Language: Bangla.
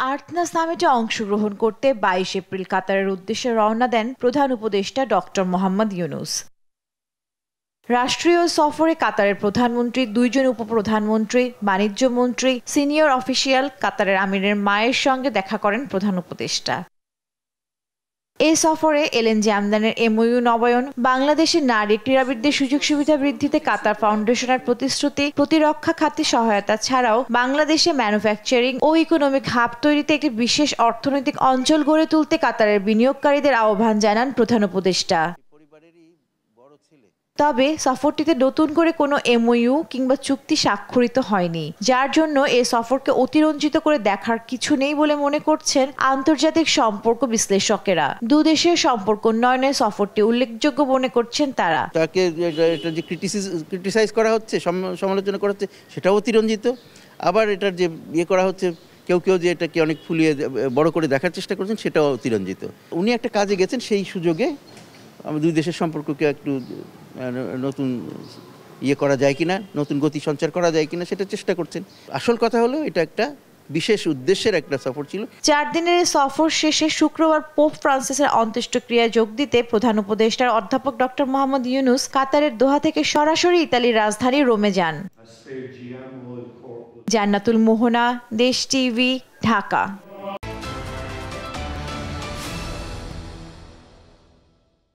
আর্তনা সামিটে অংশগ্রহণ করতে 22 এপ্রিল কাতারের উদ্দেশ্যে রওনা দেন প্রধান উপদেষ্টা ডক্টর মোহাম্মদ ইউনূস। রাষ্ট্রীয় সফরে কাতারের প্রধানমন্ত্রী, 2 জন উপপ্রধানমন্ত্রী, বাণিজ্য মন্ত্রী, সিনিয়র অফিসিয়াল, কাতারের আমিরের মায়ের সঙ্গে দেখা করেন প্রধান উপদেষ্টা। এই সফরে এলএনজি আমদানির এমওইউ নবায়ন, বাংলাদেশের নারী ক্রীড়াবিদদের সুযোগ সুবিধা বৃদ্ধিতে কাতার ফাউন্ডেশনের প্রতিশ্রুতি, প্রতিরক্ষা খাতে সহায়তা ছাড়াও বাংলাদেশে ম্যানুফ্যাকচারিং ও ইকোনমিক হাব তৈরিতে একটি বিশেষ অর্থনৈতিক অঞ্চল গড়ে তুলতে কাতারের বিনিয়োগকারীদের আহ্বান জানান প্রধান উপদেষ্টা। তবে সফরটিতে নতুন করে কোনো এমওইউ কিংবা চুক্তি স্বাক্ষরিত হয়নি, যার জন্য এই সফরকে অতিরঞ্জিত করে দেখার কিছু নেই বলে মনে করছেন আন্তর্জাতিক সম্পর্ক বিশ্লেষকেরা। দুদেশের সম্পর্ক উন্নয়নে সফরটি উল্লেখযোগ্য মনে করছেন তারা। তাকে এটা যে ক্রিটিসাইজ করা হচ্ছে, সমালোচনা করা হচ্ছে, সেটাও অতিরঞ্জিত। আবার এটার যে করা হচ্ছে, কেউ যে এটাকে অনেক ফুলিয়ে বড় করে দেখার চেষ্টা করছেন, সেটাও অতিরঞ্জিত। উনি একটা কাজে গেছেন, সেই সুযোগে আমাদের দুই দেশের সম্পর্ককে একটু নতুন করা যায় কিনা, নতুন গতি সঞ্চার করা যায় কিনা, সেটা চেষ্টা করছেন। আসল কথা হলো এটা একটা বিশেষ উদ্দেশ্যের একটা সফর ছিল। 4 দিনের সফর শেষে শুক্রবার পোপ ফ্রান্সিসের অন্ত্যেষ্টিক্রিয়ায় যোগ দিতে প্রধান উপদেষ্টার অধ্যাপক ডক্টর মোহাম্মদ ইউনূস কাতারের দোহা থেকে সরাসরি ইতালির রাজধানী রোমে যান। জান্নাতুল মোহনা, দেশ টিভি, ঢাকা।